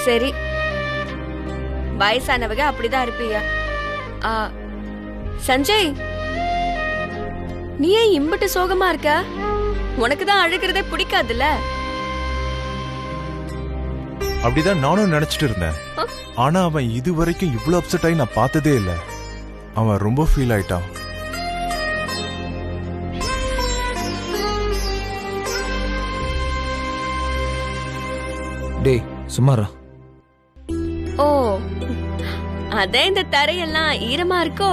சரி, வயசானவங்க அப்படிதான் இருப்பீங்க. சஞ்சய், நீ ஏன் இம்பட்டு சோகமா இருக்க? உனக்குதான் அழுகிறதே பிடிக்காதுல்ல? அப்படிதான் நானும் நினைச்சிட்டு இருந்தேன். ஆனா அவன் இது வரைக்கும் இவ்வளவு அப்செட் ஆகி நான் பார்த்ததே இல்ல. அவன் ரொம்ப ஃபீல் ஆயிட்டான். டேய் சுமாரா. ஓ, அதே இந்த தரையெல்லாம் ஈரமா இருக்கோ?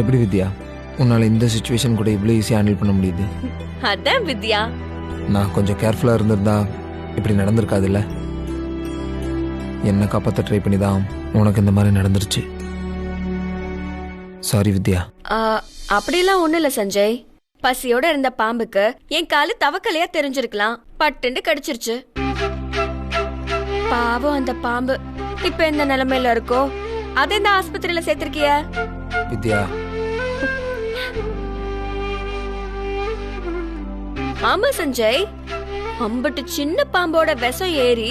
எப்படி வித்யா, உன்னால இந்த சிச்சுவேஷன் கூட இவ்வளவு ஈஸியா ஹேண்டில் பண்ண முடியுது? அதான் வித்யா. நான் கொஞ்சம் கேர்ஃபுல்லா இருந்திருந்தா இப்படி நடந்திருக்காதுல்ல. என்ன காப்பாற்ற ட்ரை பண்ணி தான் உனக்கு இந்த மாதிரி நடந்துருச்சு. சாரி வித்யா. அப்படிலாம் ஒண்ணு இல்ல சஞ்சய். பசியோட இருந்த பாம்புக்கு என் காலு தவக்கலையா தெரிஞ்சிருக்கலாம், பட்டுண்டு கடிச்சிருச்சு. பாவம் அந்த பாம்பு இப்ப எந்த நிலைமையில இருக்கோ? அதை இந்த ஆஸ்பத்திரியில சேர்த்திருக்கிய வித்யா. ஆமா சஞ்சய், அம்பட்டு சின்ன பாம்போட விஷம் ஏறி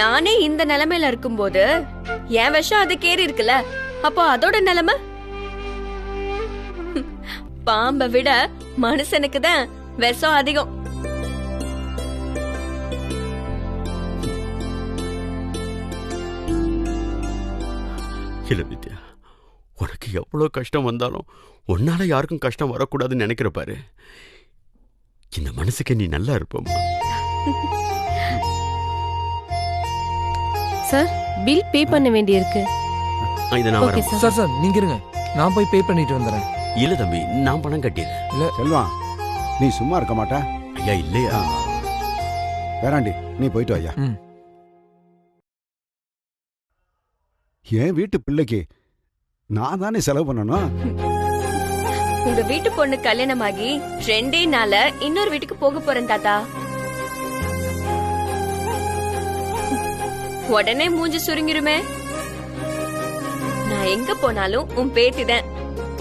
நானே இந்த நிலைமையில இருக்கும்போது என் விஷம் அதுக்கு ஏறி இருக்குல்ல, அப்போ அதோட நிலைமை? பாம்பை விட மனுஷனுக்கு தான் விஷம் அதிகம். இல்ல வித்யா, உனக்கு எவ்வளவு கஷ்டம் வந்தாலும் உன்னால யாருக்கும் கஷ்டம் வரக்கூடாதுன்னு நினைக்கிற பாரு. இந்த மனசுக்கு நீ நல்லா இருப்போம். சார், பில் பே பண்ண வேண்டியிருக்கு. சார் சார் நீங்க இருங்க, நான் போய் பே பண்ணிட்டு வந்துடுறேன். இல்ல தம்பி, நான் பணம் கட்டிடுறேன். இல்ல செல்வா, நீ சும்மா இருக்க மாட்டா? ஐயா இல்லையா. வேறாண்டி, நீ போயிட்டு ஐயா. என் வீட்டு பிள்ளைக்கு நான் தானே செலவு பண்ணணும். உங்க வீட்டு பொண்ணு கல்யாணமாகி 2 நாள்ல இன்னொரு வீட்டுக்கு போக போறேன் தாத்தா. உடனே மூஞ்சி சுருங்கிருமே. நான் எங்க போனாலும் உன் பேத்திதான்.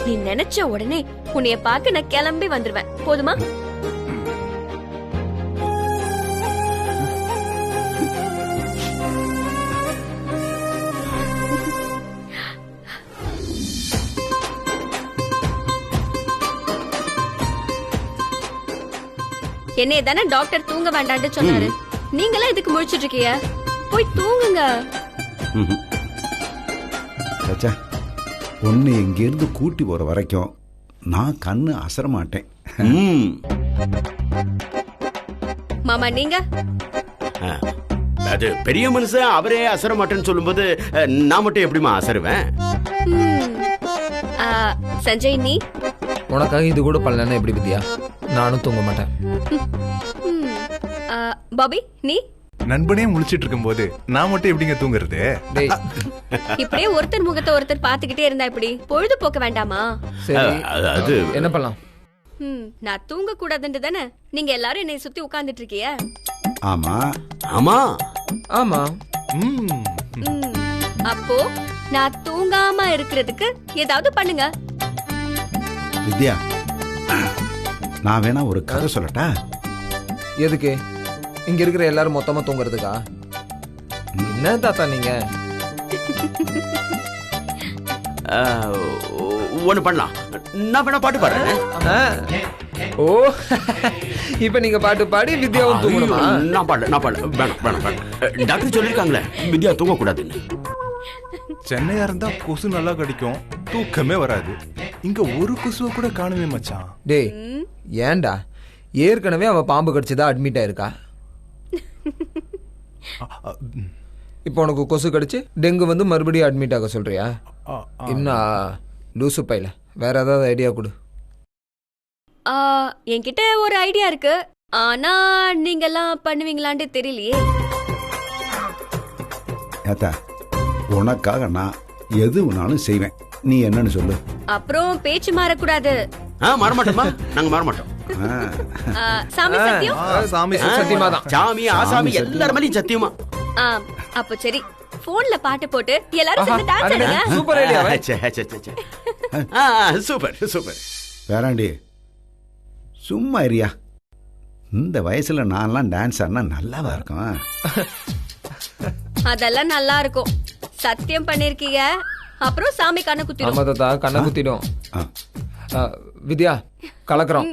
நீ நினைச்ச உடனே உன்னைய பார்க்க நான் கிளம்பி வந்துருவேன். போதுமா? என்னைய தானே டாக்டர் தூங்க வேண்டான்னு சொன்னாரு. நீங்களா இதுக்கு முழிச்சிட்டு இருக்கீங்க? போய் தூங்குங்க. ஒன்னு இங்கிருந்து கூட்டி போற வரைக்கும் நான் கண்ணு அசர மாட்டேன். மாமா நீங்க? அது பெரிய மனுஷன் அவரே அசர மாட்டேன்னு சொல்லும்போது நான் மட்டும் எப்படிமா அசருவேன்? சஞ்சய் நீ? உனக்காக இது கூட பண்ணலன்னா எப்படி வித்யா? நானும் தூங்க மாட்டேன். பாபி நீ? நண்பனே முழிச்சிட்டு இருக்கும் போது நான் மட்டும் எப்படிங்க தூங்குறது? இப்படியே ஒருத்தர் முகத்தை ஒருத்தர் பாத்துக்கிட்டே இருந்தா இப்படி பொழுது போக்க வேண்டாமா? சரி, அது என்ன பண்ணலாம்? நான் தூங்க கூடாதுன்னு தானே நீங்க எல்லாரும் என்னை சுத்தி உட்கார்ந்துட்டு இருக்கீங்க. ஆமா ஆமா ஆமா. அப்போ நான் தூங்காம இருக்கிறதுக்கு ஏதாவது பண்ணுங்க. வித்யா, நான் வேணா ஒரு கதை சொல்லட்டா? எதுக்கு? இங்க இருக்கிற எல்லாரும் மொத்தமா தூங்குறதுக்கா? என்ன தாத்தா நீங்க? ஒண்ணு பண்ணலாம், நான் வேணா பாட்டு பாடுறேன். ஓ, இப்ப நீங்க பாட்டு பாடி வித்யாவும் தூங்கணுமா? நான் பாடு வேணாம். டாக்டர் சொல்லிருக்காங்களே வித்யா தூங்க கூடாதுன்னு. சென்னையா இருந்தா கொசு நல்லா கடிக்கும், தூக்கமே வராது. இங்க ஒரு கொசுவை கூட காணுமே மச்சான். டேய் ஏன்டா, ஏற்கனவே அவ பாம்பு கடிச்சுதான் அட்மிட் ஆயிருக்கா. இப்போ உனக்கு கொசு கடிச்சு டெங்கு வந்து மறுபடியும் அட்மிட் ஆக சொல்றியா? என்ன லூசு பையில, வேற ஏதாவது ஐடியா கொடு. என்கிட்ட ஒரு ஐடியா இருக்கு, ஆனா நீங்க எல்லாம் பண்ணுவீங்களான்னு தெரியலையே. உனக்காக நான் எது வேணாலும் செய்வேன், நீ என்னன்னு சொல்லு. அப்புறம் பேச்சு மாறக்கூடாது. மாற மாட்டோமா? நாங்க மாற மாட்டோம். சாமி சத்தியம்? சாமி சத்தியமா தான். சாமி ஆசாமி எல்லாரும் மேலயும் சத்தியமா. அப்போ சரி, போன்ல பாட்டு போட்டு எல்லாரும் சேர்ந்து டான்ஸ் ஆடுங்க. Super idea. Super super. வேறாண்டி சும்மா இரியா, இந்த வயசுல நான்லாம் டான்ஸ் ஆடினா நல்லாவா இருக்கும்? அதெல்லாம் நல்லா இருக்கும். சத்தியம் பண்ணிருக்கீங்க, அப்புறம் சாமி கண்ணை குத்திடும். ஆமா தாத்தா, கண்ணை குத்திடும். வித்யா கலக்குறோம்.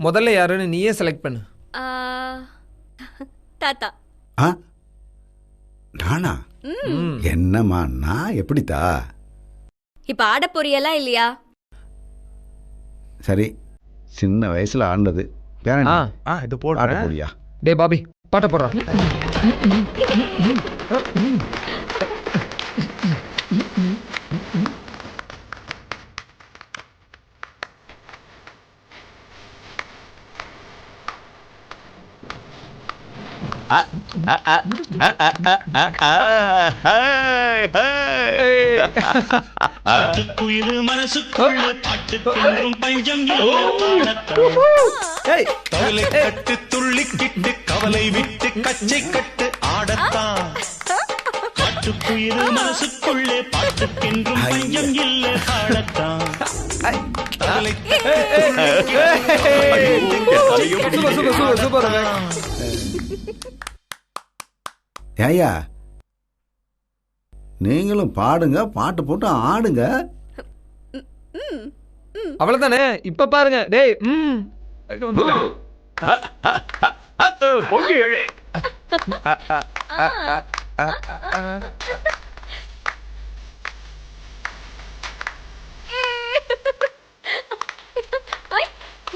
முதல்ல யாருன்னு நீயே செலக்ட் பண்ணு. தாத்தா. ஆ நானா? என்னம்மா நான் எப்படித்தா? இப்ப ஆட போறியலா இல்லையா? சரி, சின்ன வயசுல ஆண்டது பேரன். இது பாட்ட போடுறேன். போடியா? டே பாபி, பாட்ட போடுறா. குயிலு மனசுக்குள்ள பாட்டுக்கும் பஞ்சம் கவலை கட்டு துள்ளிக்கிட்டு கவலை விட்டு கச்சை கட்டு ஆடத்தான். பாட்டுக்குயிலு மனசுக்குள்ளே பாட்டுக்கென்றும் பஞ்சம் இல்லை பாடத்தான். ஏயா நீங்களும் பாடுங்க, பாட்டு போட்டு ஆடுங்க. அவ்வளவுதானே? இப்ப பாருங்க. டேய்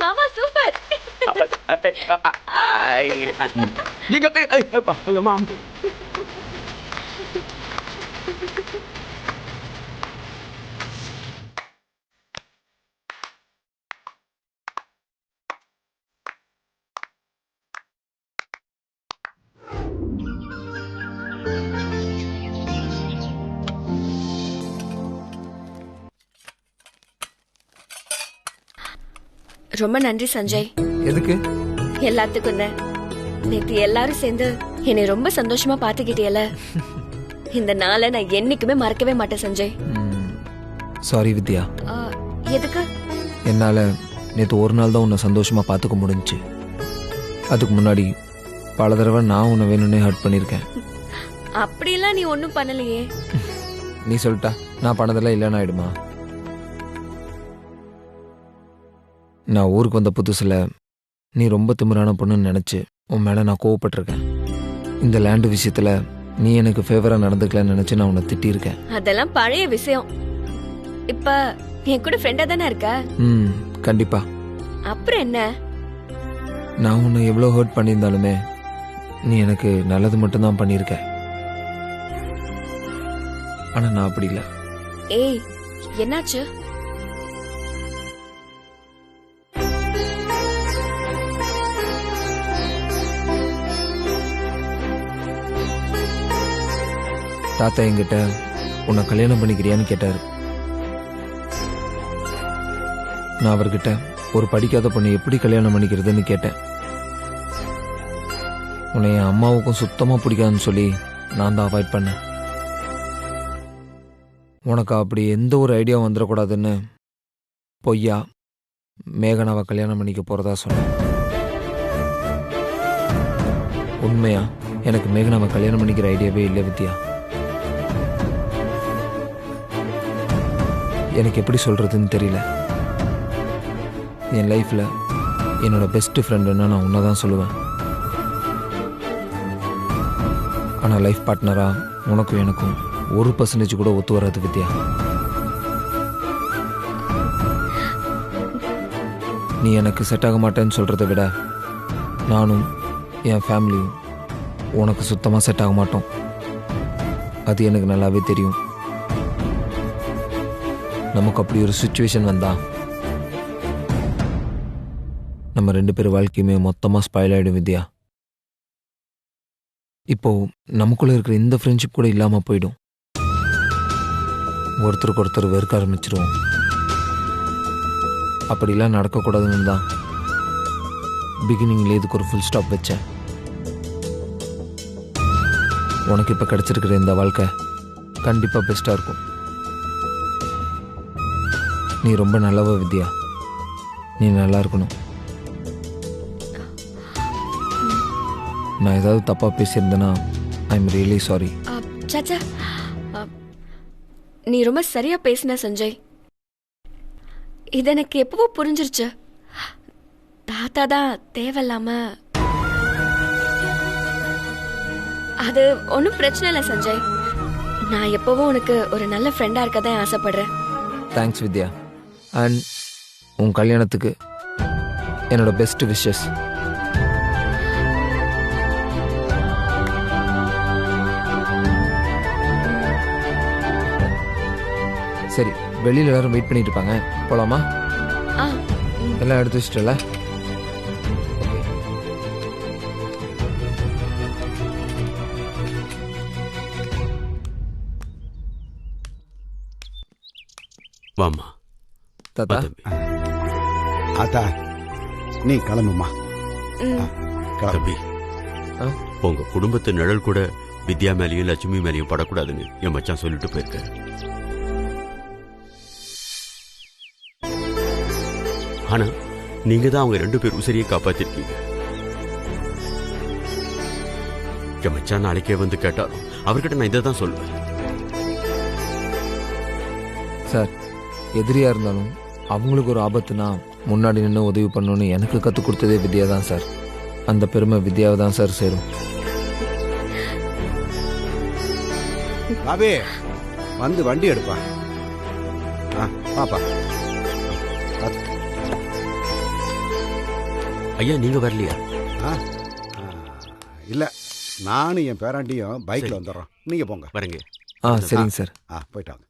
மாமா சூப்பர். ரொம்ப நன்றி சஞ்சய். எதுக்கு? எல்லாத்துக்கும் தான். நேத்து எல்லாரும் சேர்ந்து என்னை ரொம்ப சந்தோஷமா பாத்துக்கிட்டியல, இந்த நாளை நான் என்னைக்குமே மறக்கவே மாட்டேன் சஞ்சய். சாரி வித்யா. எதுக்கு? என்னால நேற்று ஒரு நாள் தான் உன்னை சந்தோஷமா பார்த்துக்க முடிஞ்சுச்சு. அதுக்கு முன்னாடி பல தடவை நான் உன்னை வேணும்னே ஹர்ட் பண்ணியிருக்கேன். அப்படிலாம் நீ ஒன்னும் பண்ணலையே. நீ சொல்லிட்டா நான் பண்ணதெல்லாம் இல்லைன்னு ஆயிடுமா? நான் ஊருக்கு வந்த புதுசில் நீ ரொம்ப திமிரான பொண்ணுன்னு நினச்சி உன் மேலே நான் கோவப்பட்டிருக்கேன். இந்த லேண்டு விஷயத்தில் நீ எனக்கு ஃபேவராக நடந்துக்கலன்னு நினச்சி நான் உன்னை திட்டியிருக்கேன். அதெல்லாம் பழைய விஷயம். இப்ப என் கூட ஃப்ரெண்டா தானே இருக்க. கண்டிப்பா. அப்புறம் என்ன? நான் உன்னை எவ்வளோ ஹர்ட் பண்ணியிருந்தாலுமே நீ எனக்கு நல்லது மட்டும்தான் பண்ணியிருக்க. ஆனால் நான் அப்படி இல்லை. ஏய், என்னாச்சு? தாத்தா என்கிட்ட உன்னை கல்யாணம் பண்ணிக்கிறியான்னு கேட்டார். நான் அவர்கிட்ட ஒரு படிக்காத பொண்ணை எப்படி கல்யாணம் பண்ணிக்கிறதுன்னு கேட்டேன். உன்னை என் அம்மாவுக்கும் சுத்தமாக பிடிக்காதுன்னு சொல்லி நான் தான் அவாய்ட் பண்ணேன். உனக்கு அப்படி எந்த ஒரு ஐடியா வந்துடக்கூடாதுன்னு பொய்யா மேகனாவை கல்யாணம் பண்ணிக்க போகிறதா சொன்னேன். உண்மையா எனக்கு மேகனாவை கல்யாணம் பண்ணிக்கிற ஐடியாவே இல்லை வித்யா. எனக்கு எப்படி சொல்கிறதுன்னு தெரியல. என் லைஃப்பில் என்னோட பெஸ்ட் ஃப்ரெண்டுன்னா நான் உன்னை தான் சொல்லுவேன். ஆனால் லைஃப் பார்ட்னராக உனக்கும் எனக்கும் 1% கூட ஒத்து வராது வித்யா. நீ எனக்கு செட் ஆக மாட்டேன்னு சொல்கிறத விட நானும் என் ஃபேமிலியும் உனக்கு சுத்தமாக செட் ஆக மாட்டோம். அது எனக்கு நல்லாவே தெரியும். நமக்கு அப்படி ஒரு சுச்சுவேஷன் வந்தா நம்ம 2 பேர் வாழ்க்கையுமே மொத்தமாக ஸ்பாயில் ஆகிடும் வித்யா. இப்போ நமக்குள்ள இருக்கிற இந்த ஃப்ரெண்ட்ஷிப் கூட இல்லாமல் போயிடும். ஒருத்தருக்கு ஒருத்தர் வெறுக்க ஆரம்பிச்சிருவோம். அப்படிலாம் நடக்கக்கூடாதுன்னு தான் பிகினிங்லேயே இதுக்கு ஒரு ஃபுல் ஸ்டாப் வச்சேன். உனக்கு இப்போ கிடச்சிருக்கிற இந்த வாழ்க்கை கண்டிப்பாக பெஸ்ட்டாக இருக்கும். நீ ரொம்ப நல்லவ வித்யா. நீ நல்லா இருக்கணும். நான் ஏதாவது தப்பாக பேசியிருந்தேன்னா ஐ எம் ரியலி சாரி. சாச்சா, நீ ரொம்ப சரியா பேசின சஞ்சய். இது எனக்கு எப்பவோ புரிஞ்சிருச்சு. தாத்தா தான் தேவையில்லாம. அது ஒன்றும் பிரச்சனை இல்லை சஞ்சய். நான் எப்பவும் உனக்கு ஒரு நல்ல ஃப்ரெண்டா இருக்க தான் ஆசைப்படுறேன். Thanks Vidya. அண்ட் உன் கல்யாணத்துக்கு என்னோட பெஸ்ட் விஷஸ். சரி, வெளியில் எல்லாரும் வெயிட் பண்ணிட்டு இருப்பாங்க, போலாமா? ஆ, எல்லாம் எடுத்து வச்சிட்டல? வாமா தாத்தா. ஆத்தா நீ கிளம்புமா. ம். தம்பி, ஆ? உங்க குடும்பத்து நிழல் கூட வித்யா மேலேயும் லட்சுமி மேலேயும் படக்கூடாதுன்னு என் மச்சான் சொல்லிட்டு போயிருக்காரு. ஆனா நீங்க தான் அவங்க 2 பேர் உசிரியை காப்பாத்திருக்கீங்க. என் மச்சான் நாளைக்கே வந்து கேட்டாலும் அவர்கிட்ட நான் இதை தான் சொல்லுவேன். சார், எதிரியாக இருந்தாலும் அவங்களுக்கு ஒரு ஆபத்துனா முன்னாடி நின்று உதவி பண்ணணும்னு எனக்கு கற்றுக் கொடுத்ததே வித்யா தான் சார். அந்த பெருமை வித்யாவை தான் சார் சேரும். பாபே வந்து வண்டி எடுப்பா. பாப்பா. ஐயா, நீங்க வரலையா? இல்ல, நானும் என் பேராண்டியும் பைக்ல வந்துடுறோம். நீங்க போங்க. வரங்க. சரிங்க சார். போயிட்டாங்க.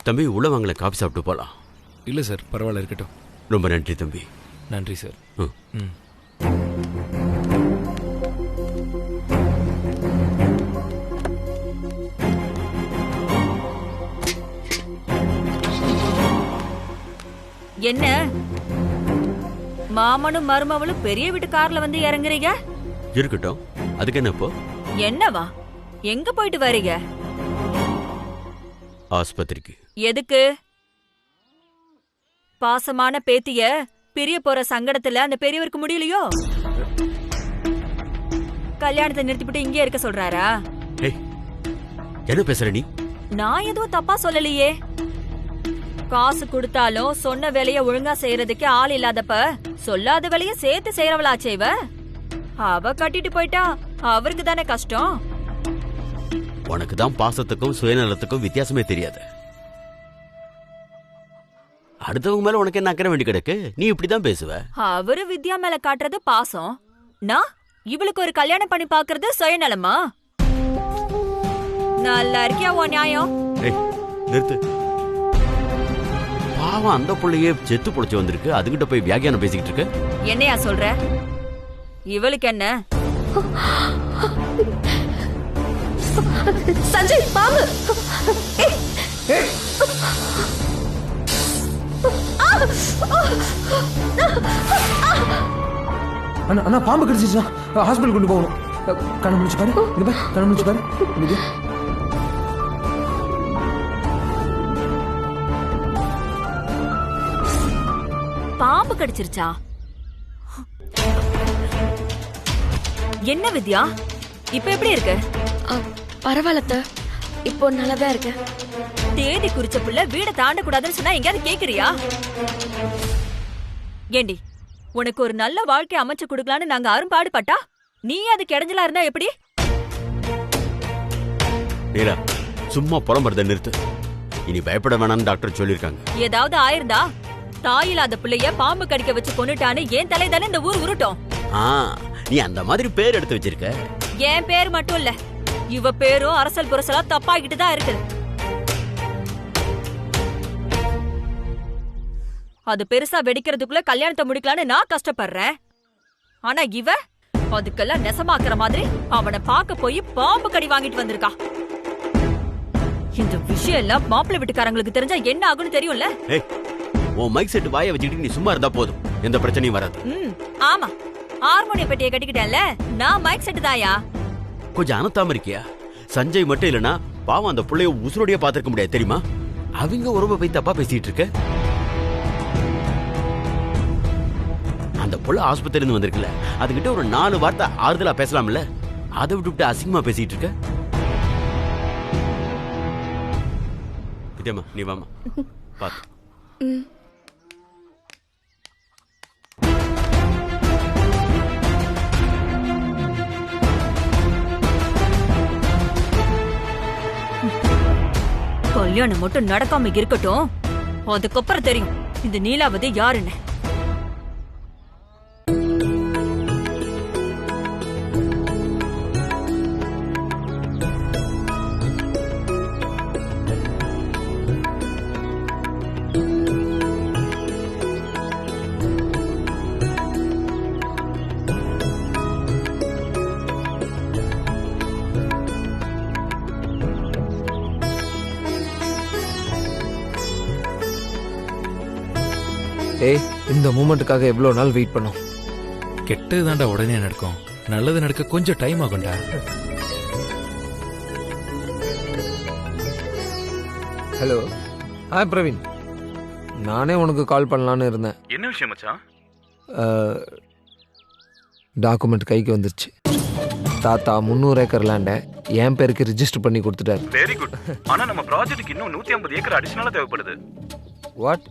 தம்பி, உள்ள வாங்கல, காஃபி சாப்பிட்டு போலாம். இல்லை சார், பரவாயில்ல, இருக்கட்டும். ரொம்ப நன்றி தம்பி. நன்றி சார். ம். என்ன மாமனும் மருமவளும் பெரிய வீட்டு கார்ல வந்து இறங்குறீங்க? இருக்கட்டும், அதுக்கு என்ன இப்போ? என்னவா? எங்க போயிட்டு வரீங்க? ஆஸ்பத்திரிக்கு. எதுக்கு? பாசமான பேத்திய பிரிய போற சங்கடத்துல அந்த பெரியவருக்கு முடியலையோ? கல்யாணத்தை நிறுத்திவிட்டு இங்கே இருக்க சொல்றாரா? என்ன பேசுற நீ? நான் எதுவும் தப்பா சொல்லலையே. காசு கொடுத்தாலும் சொன்ன வேலைய ஒழுங்கா செய்யறதுக்கு ஆள் இல்லாதப்ப சொல்லாத வேலைய சேர்த்து செய்யறவளாச்சே இவ. அவ கட்டிட்டு போயிட்டா அவருக்கு தானே கஷ்டம். உனக்கு தான் பாசத்துக்கும் சுயநலத்துக்கும் வித்தியாசமே தெரியாது. அடுத்தவங்க மேல உனக்கு என்ன அக்கறை வேண்டி கிடக்கு? நீ இப்படிதான் பேசுவ. அவரு வித்யா மேல காட்டுறது பாசம், நான் இவளுக்கு ஒரு கல்யாணம் பண்ணி பாக்குறது சுயநலமா? நல்லா இருக்கியா உன் நியாயம்? நிறுத்து. பாவம், அந்த புள்ளையே செத்து பொழைச்சு வந்திருக்கு, அதுகிட்ட போய் வியாகியானம் பேசிக்கிட்டு இருக்க. என்னையா சொல்ற? இவளுக்கு என்ன? சஞ்சய், பாம்பு! அண்ணா, பாம்பு கடிச்சிச்சுனா ஹாஸ்பிட்டல் கொண்டு போகணும். கண்ணு முடிச்சு பாரு, இங்க பாரு, கண்ணு முடிச்சு பாரு. இது பாம்பு கடிச்சிருச்சா? என்ன வித்யா, இப்ப எப்படி இருக்கு? பரவாயில்ல, இப்போ நல்லாதான் இருக்க. தேதி குறிச்ச புள்ள வீட தாண்ட கூடாதுன்னு சொன்னா எங்கயாவது கேக்குறியா? ஏண்டி உனக்கு ஒரு நல்ல வாழ்க்கை அமைச்சு கொடுக்கலான்னு நாங்க அரும்பாடுபட்டா நீ அதுக்கு இடைஞ்சலா இருந்தா எப்படி? நீலா, சும்மா புலம்புறத நிறுத்து. இனி பயப்பட வேணாம்னு டாக்டர் சொல்லியிருக்காங்க. ஏதாவது ஆயிருந்தா தாயில்லாத பிள்ளைய பாம்பு கடிக்க வச்சு கொன்னுட்டான்னு ஏன் தலை தானே இந்த ஊர் உருட்டும். நீ அந்த மாதிரி பேர் எடுத்து வச்சிருக்க. என் பேர் மட்டும் இல்ல, இவ பேரும் அரசல் புரசலா தப்பாகிட்டு தான் இருக்குது. அது பெருசா வெடிக்கிறதுக்குள்ள கல்யாணத்தை முடிக்கலான்னு நான் கஷ்டப்படுறேன். ஆனா இவ அதுக்கெல்லாம் நெசமாக்குற மாதிரி அவனை பார்க்க போய் பாம்பு கடி வாங்கிட்டு வந்திருக்கா. இந்த விஷயம் எல்லாம் மாப்பிள்ளை வீட்டுக்காரங்களுக்கு தெரிஞ்சா என்ன ஆகும்னு தெரியும்ல. உன் மைக் செட் வாயை வச்சுக்கிட்டு நீ சும்மா இருந்தா போதும், எந்த பிரச்சனையும் வராது. ஆமா, ஹார்மோனிய பெட்டியை கட்டிக்கிட்டேன்ல, நான் மைக் செட் தாயா. கொஞ்சம் அனத்தாம இருக்கியா? சஞ்சய் மட்டும் இல்லனா பாவம் அந்த புள்ளைய உசுரோடையே பாத்துக்க முடியாது தெரியுமா? அவங்க உறவை போய் தப்பா பேசிட்டு இருக்க. அந்த புள்ள ஆஸ்பத்திரி இருந்து வந்திருக்குல்ல, அதுகிட்ட ஒரு 4 வார்த்தை ஆறுதலா பேசலாம்ல, அதை விட்டு அசிங்கமா பேசிட்டு இருக்க. வித்யாமா, நீ வாமா பாத்து. கல்யாணம் மட்டும் நடக்காம இருக்கட்டும், அதுக்கப்புறம் தெரியும் இந்த நீலாவதி யாருன்னு. ஏய், இந்த மூமெண்ட்டுக்காக எவ்வளோ நாள் வெயிட் பண்ணோம். கெட்டது தாண்டா உடனே நடக்கும், நல்லது நடக்க கொஞ்சம் டைம் ஆகும்டா. Hello, hi Praveen. நானே உனக்கு கால் பண்ணலான்னு இருந்தேன். என்ன விஷயம் மச்சான்? டாக்குமெண்ட் கைக்கு வந்துருச்சு. தாத்தா 300 ஏக்கர் லேண்டை என் பேருக்கு ரிஜிஸ்டர் பண்ணி கொடுத்துட்டாரு. Very good. ஆனா நம்ம ப்ராஜெக்ட்டுக்கு இன்னும் 150 ஏக்கர் அடிஷனலா தேவைப்படுது. வாட்?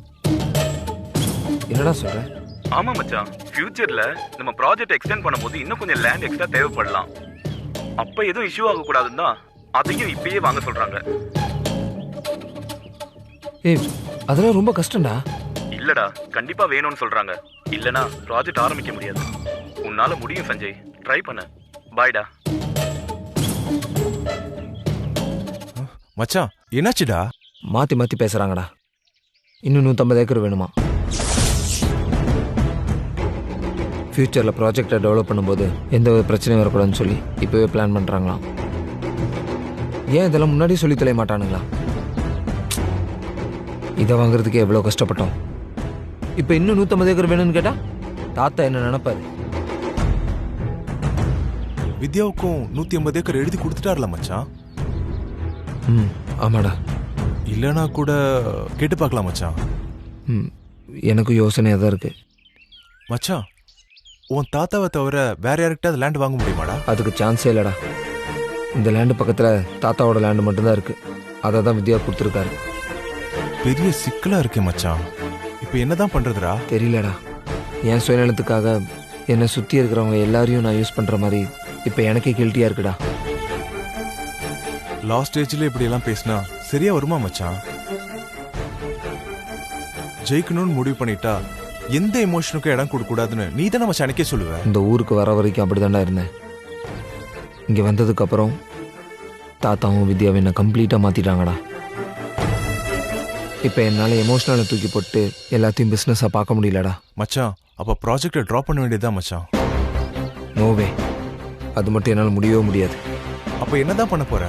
என்னடா சொல்ற? ஆமா மச்சான், ஃபியூச்சர்ல நம்ம ப்ராஜெக்ட் எக்ஸ்டெண்ட் பண்ணும்போது இன்னும் கொஞ்சம் லேண்ட் எக்ஸ்ட்ரா தேவைப்படலாம். அப்ப எதுவும் இஷ்யூ ஆக கூடாதுன்னா அதையும் இப்பயே வாங்க சொல்றாங்க. ஏய், அதெல்லாம் ரொம்ப கஷ்டம்டா. இல்லடா, கண்டிப்பா வேணும்னு சொல்றாங்க. இல்லனா ப்ராஜெக்ட் ஆரம்பிக்க முடியாது. உன்னால முடியும் சஞ்சய், ட்ரை பண்ணு. பாய்டா. மச்சான், என்னாச்சுடா? மாத்தி மாத்தி பேசுறாங்கடா. இன்னும் 150 ஏக்கர் வேணுமா? ஃபியூச்சரில் ப்ராஜெக்டை டெவலப் பண்ணும்போது எந்த ஒரு பிரச்சனையும் வரக்கூடாதுன்னு சொல்லி இப்போவே பிளான் பண்ணுறாங்களாம். ஏன் இதெல்லாம் முன்னாடி சொல்லி தொலைய மாட்டானுங்களா? இதை வாங்குறதுக்கு எவ்வளோ கஷ்டப்பட்டோம். இப்போ இன்னும் 150 ஏக்கர் வேணும்னு கேட்டால் தாத்தா என்ன நினைப்பாரு? வித்யாவுக்கும் 150 ஏக்கர் எழுதி கொடுத்துட்டார்ல மச்சான். ஆமாடா. இல்லைனா கூட கேட்டு பார்க்கலாம் மச்சான். எனக்கும் யோசனையாக தான் இருக்கு மச்சான். உன் தாத்தாவை தவிர வேற யாருக்கிட்ட லேண்ட் வாங்க முடியுமாடா? அதுக்கு சான்ஸே இல்லடா. இந்த லேண்டு பக்கத்தில் தாத்தாவோட லேண்டு மட்டும்தான் இருக்கு. அதை தான் வித்யா கொடுத்துருக்காரு. பெரிய சிக்கலா இருக்கே மச்சான். இப்போ என்னதான் பண்றதுடா? தெரியலடா. என் சுயநலத்துக்காக என்னை சுற்றி இருக்கிறவங்க எல்லாரையும் நான் யூஸ் பண்ணுற மாதிரி இப்போ எனக்கே கில்ட்டியாக இருக்குடா. லாஸ்ட் ஸ்டேஜில் இப்படி எல்லாம் பேசினா சரியா வருமா மச்சான்? ஜெயிக்கணும்னு முடிவு பண்ணிட்டா எந்த எமோஷனுக்கும் இடம் கொடுக்க கூடாதுன்னு நீ தானே மச்சான் எனக்கே சொல்லுவேன். இந்த ஊருக்கு வர வரைக்கும் அப்படிதான்டா இருந்தேன். இங்கே வந்ததுக்கு அப்புறம் தாத்தாவும் வித்யாவும் என்ன கம்ப்ளீட்டாக மாற்றிட்டாங்கடா. இப்போ என்னால் எமோஷனலை தூக்கி போட்டு எல்லாத்தையும் பிஸ்னஸாக பார்க்க முடியலடா. மச்சான், அப்போ ப்ராஜெக்டை ட்ராப் பண்ண வேண்டியதுதான் மச்சான். நோவே, அது மட்டும் என்னால் முடியவே முடியாது. அப்போ என்னதான் பண்ண போற?